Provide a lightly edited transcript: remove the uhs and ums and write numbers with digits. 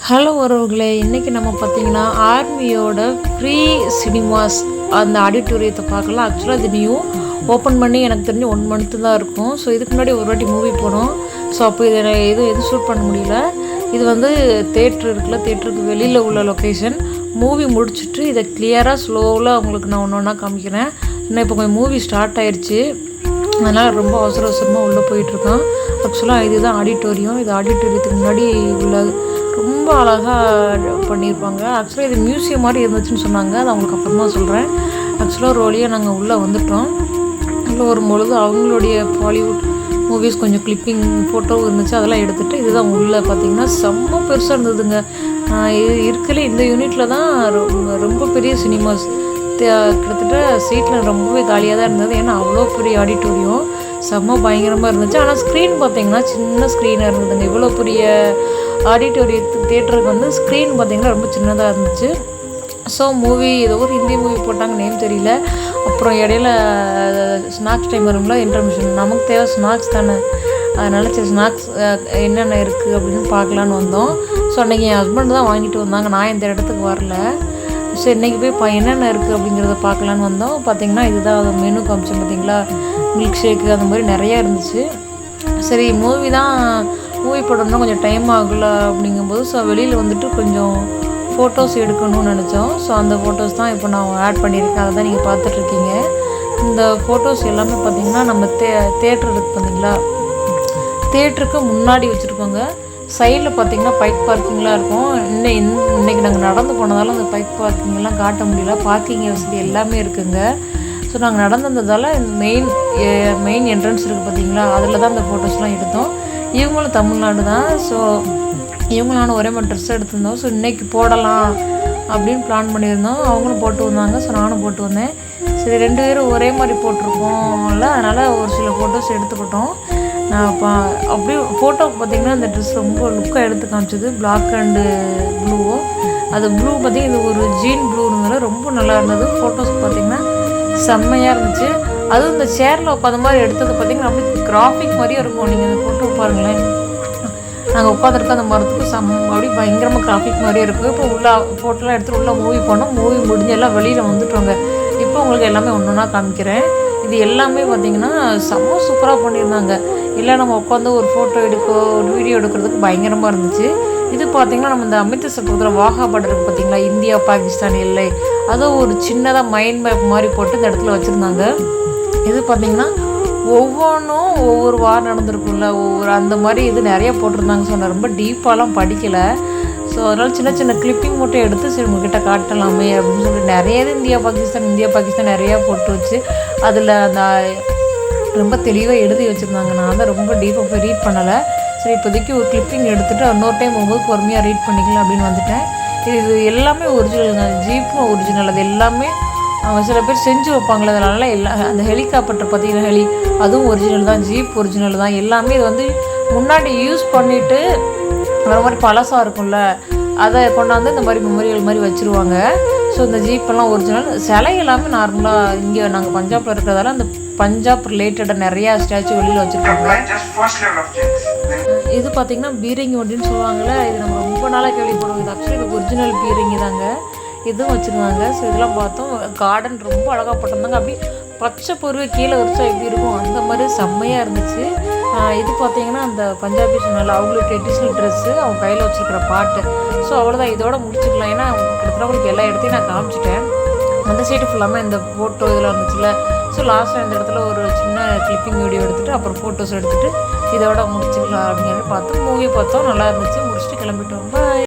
Hello உறவுகளே, இன்றைக்கி நம்ம பார்த்திங்கன்னா ஆர்மியோட ப்ரீ சினிமாஸ் அந்த ஆடிட்டோரியத்தை பார்க்கலாம். ஆக்சுவலாக இது நியூ ஓப்பன் பண்ணி எனக்கு தெரிஞ்சு 1 மந்த்து தான் இருக்கும். ஸோ இதுக்கு முன்னாடி ஒரு வாட்டி மூவி போனோம். ஸோ அப்போ இதை எதுவும் ஷூட் பண்ண முடியல. இது வந்து தேட்ரு இருக்குல்ல, தேட்டருக்கு வெளியில் உள்ள லொக்கேஷன். மூவி முடிச்சுட்டு இதை கிளியராக ஸ்லோவில் உங்களுக்கு நான் ஒன்று ஒன்றா காமிக்கிறேன். இன்னும் இப்போ கொஞ்சம் மூவி ஸ்டார்ட் ஆயிடுச்சு, அதனால் ரொம்ப அவசரமாக உள்ளே போயிட்டுருக்கான். ஆக்சுவலாக இதுதான் ஆடிட்டோரியம். இது ஆடிட்டோரியத்துக்கு முன்னாடி உள்ள ரொம்ப அழகாக பண்ணியிருப்பாங்க. ஆக்சுவலாக இது மியூசியம் மாதிரி இருந்துச்சுன்னு சொன்னாங்க. அது அவங்களுக்கு அப்புறமா சொல்கிறேன். ஆக்சுவலாக ஒரு வழியாக நாங்கள் உள்ளே வந்துட்டோம். உள்ளே வரும்பொழுது அவங்களுடைய பாலிவுட் மூவிஸ் கொஞ்சம் கிளிப்பிங் ஃபோட்டோவும் இருந்துச்சு, அதெல்லாம் எடுத்துகிட்டு இதுதான் உள்ளே பார்த்திங்கன்னா செம்ம பெருசாக இருந்ததுங்க. இது இருக்கலே இந்த யூனிட்டில் தான் ரொம்ப பெரிய சினிமாஸ். கிட்டத்தட்ட சீட்டில் ரொம்பவே காலியாக தான் இருந்தது. ஏன்னா அவ்வளோ பெரிய ஆடிட்டோரியம் செம்ம பயங்கரமாக இருந்துச்சு. ஆனால் ஸ்க்ரீன் பார்த்திங்கன்னா சின்ன ஸ்க்ரீனாக இருந்ததுங்க. இவ்வளோ பெரிய ஆடிட்டோரியத்துக்கு தேட்டருக்கு வந்து ஸ்க்ரீன் பார்த்திங்கன்னா ரொம்ப சின்னதாக இருந்துச்சு. ஸோ மூவி ஏதோ ஒரு ஹிந்தி மூவி போட்டாங்க, நேம் தெரியல. அப்புறம் இடையில ஸ்நாக்ஸ் டைம் வரும்ல, இன்டர்மிஷன். நமக்கு தேவை ஸ்நாக்ஸ் தானே, அதனால் சரி ஸ்நாக்ஸ் என்னென்ன இருக்குது அப்படின்னு பார்க்கலான்னு வந்தோம். ஸோ அன்றைக்கி என் ஹஸ்பண்ட் தான் வாங்கிட்டு வந்தாங்க, நான் இந்த இடத்துக்கு வரல. ஸோ இன்றைக்கி போய் என்னென்ன இருக்குது அப்படிங்கிறத பார்க்கலான்னு வந்தோம். பார்த்திங்கன்னா இதுதான் அது மெனு காமிச்சோம் பார்த்திங்களா, மில்க் ஷேக்கு அந்த மாதிரி நிறையா இருந்துச்சு. சரி மூவி படம்னா கொஞ்சம் டைம் ஆகல அப்படிங்கும்போது ஸோ வெளியில் வந்துட்டு கொஞ்சம் ஃபோட்டோஸ் எடுக்கணும்னு நினச்சோம். ஸோ அந்த ஃபோட்டோஸ் தான் இப்போ நான் ஆட் பண்ணியிருக்கேன், அதை தான் நீங்கள் பார்த்துட்ருக்கீங்க. இந்த ஃபோட்டோஸ் எல்லாமே பார்த்திங்கன்னா நம்ம தேட்டர் இருக்குது பார்த்திங்களா, தேட்டருக்கு முன்னாடி வச்சுருக்கோங்க. சைடில் பார்த்திங்கன்னா பைக் பார்க்கிங்லாம் இருக்கும். இன்றைக்கி நாங்கள் நடந்து போனதால் அந்த பைக் பார்க்கிங்லாம் காட்ட முடியல. பார்க்கிங் வசதி எல்லாமே இருக்குங்க. ஸோ நாங்கள் நடந்து வந்ததால் மெயின் என்ட்ரன்ஸ் இருக்குது பார்த்திங்களா, அதில் தான் அந்த ஃபோட்டோஸ்லாம் எடுத்தோம். இவங்களும் தமிழ்நாடு தான். ஸோ இவங்களும் நானும் ஒரே மாதிரி ட்ரெஸ் எடுத்திருந்தோம். ஸோ இன்றைக்கி போடலாம் அப்படின்னு பிளான் பண்ணியிருந்தோம். அவங்களும் போட்டு வந்தாங்க, ஸோ நானும் போட்டு வந்தேன். சரி 2 பேரும் ஒரே மாதிரி போட்டிருக்கோம்ல, அதனால் ஒரு சில ஃபோட்டோஸ் எடுத்துக்கிட்டோம். நான் அப்படியே ஃபோட்டோவுக்கு பார்த்திங்கன்னா அந்த ட்ரெஸ் ரொம்ப லுக்காக எடுத்து காமிச்சது, பிளாக் அண்டு ப்ளூவோ. அது ப்ளூ பார்த்திங்கன்னா இது ஒரு ஜீன் ப்ளூனுங்கிற ரொம்ப நல்லா இருந்தது. ஃபோட்டோஸ் பார்த்திங்கன்னா செம்மையாக இருந்துச்சு. அதுவும் இந்த சேரில் உட்காந்த மாதிரி எடுத்தது பார்த்திங்கன்னா அப்படி கிராஃபிக் மாதிரியே இருக்கும். நீங்கள் இந்த ஃபோட்டோ பாருங்களேன், நாங்கள் உட்காந்துருக்க அந்த மரத்துக்கு அப்படி பயங்கரமாக கிராஃபிக் மாதிரியே இருக்குது. இப்போ உள்ள ஃபோட்டோலாம் எடுத்துகிட்டு உள்ளே மூவி போனோம். மூவி முடிஞ்சு எல்லாம் வெளியில் வந்துட்டோங்க. இப்போ உங்களுக்கு எல்லாமே ஒன்று ஒன்றா காமிக்கிறேன். இது எல்லாமே பார்த்திங்கன்னா செம்ம சூப்பராக பண்ணியிருந்தாங்க. இல்லை நம்ம உட்காந்து ஒரு ஃபோட்டோ ஒரு வீடியோ எடுக்கிறதுக்கு பயங்கரமாக இருந்துச்சு. இது பார்த்திங்கன்னா நம்ம இந்த அமிர்தசர் பக்கத்தில் வாகா பார்டர் இருக்குது பார்த்திங்களா, இந்தியா பாகிஸ்தான் எல்லை, அதை ஒரு சின்னதாக மைண்ட் மேப் மாதிரி போட்டு இந்த இடத்துல வச்சுருந்தாங்க. இது பார்த்திங்கன்னா ஒவ்வொன்றும் ஒவ்வொரு வாரம் நடந்திருக்கும்ல, அந்த மாதிரி இது நிறைய போட்டிருந்தாங்க. ஸோ நான் ரொம்ப டீப்பாலாம் படிக்கலை. ஸோ அதனால் சின்ன சின்ன கிளிப்பிங் மட்டும் எடுத்து சரி உங்கள்கிட்ட காட்டலாமே அப்படின்னு சொல்லிட்டு நிறைய இந்தியா பாகிஸ்தான் நிறையா போட்டு வச்சு அதில் அந்த ரொம்ப தெளிவாக எழுதி வச்சுருந்தாங்க. நான் தான் ரொம்ப டீப்பாக போய் ரீட் பண்ணலை. சரி இப்போதைக்கு ஒரு கிளிப்பிங் எடுத்துகிட்டு இன்னொரு டைம் போகும்போது பொறுமையாக ரீட் பண்ணிக்கலாம் அப்படின்னு வந்துட்டேன். இது எல்லாமே ஒரிஜினலுங்க. ஜீப்பும் ஒரிஜினல். அது எல்லாமே அவங்க சில பேர் செஞ்சு வைப்பாங்களே, அதனால அந்த ஹெலிகாப்டர் பார்த்திங்கன்னா அதுவும் ஒரிஜினல் தான், ஜீப் ஒரிஜினல் தான். எல்லாமே இது வந்து முன்னாடி யூஸ் பண்ணிவிட்டு வர மாதிரி பழசாக இருக்கும்ல, அதை கொண்டாந்து இந்த மாதிரி மெமோரியல் மாதிரி வச்சுருவாங்க. ஸோ இந்த ஜீப்பெல்லாம் ஒரிஜினல். சிலை எல்லாமே நார்மலாக இங்கே நாங்கள் பஞ்சாபில் இருக்கிறதால அந்த பஞ்சாப் ரிலேட்டடாக நிறையா ஸ்டாச்சு வெளியில் வச்சுருப்பாங்க. இது பார்த்திங்கன்னா பீரங்கி ஒன்றின்னு சொல்லுவாங்கள்ல, இது நம்ம ரொம்ப நாளாக கேள்விப்படுவோம். இது ஆக்சுவலி இது ஒரிஜினல் பீரங்கி தாங்க. இதுவும் வச்சுருந்தாங்க. ஸோ இதெல்லாம் பார்த்தோம். கார்டன் ரொம்ப அழகாக போட்டிருந்தாங்க. அப்படி பச்சை பொருவை கீழே வச்சா எப்படி இருக்கும் அந்த மாதிரி செம்மையாக இருந்துச்சு. இது பார்த்திங்கன்னா அந்த பஞ்சாபி சொன்னால அவங்களோட ட்ரெடிஷ்னல் ட்ரெஸ்ஸு, அவங்க கையில் வச்சுருக்கிற பாட்டு. ஸோ அவ்வளோதான், இதோட முடிச்சுக்கலாம். ஏன்னா கிட்டத்தட்ட உங்களுக்கு எல்லா இடத்தையும் நான் காமிச்சிட்டேன். அந்த சைடு ஃபுல்லாமல் இந்த ஃபோட்டோ இதெல்லாம் இருந்துச்சுல்ல. ஸோ லாஸ்ட்டாக இந்த இடத்துல ஒரு சின்ன கிளிப்பிங் வீடியோ எடுத்துகிட்டு அப்புறம் ஃபோட்டோஸ் எடுத்துகிட்டு இதோட முடிச்சுக்கலாம் அப்படின்னு பார்த்து மூவி பார்த்தோம். நல்லா இருந்துச்சு. முடிச்சுட்டு கிளம்பிட்டோம். பாய்.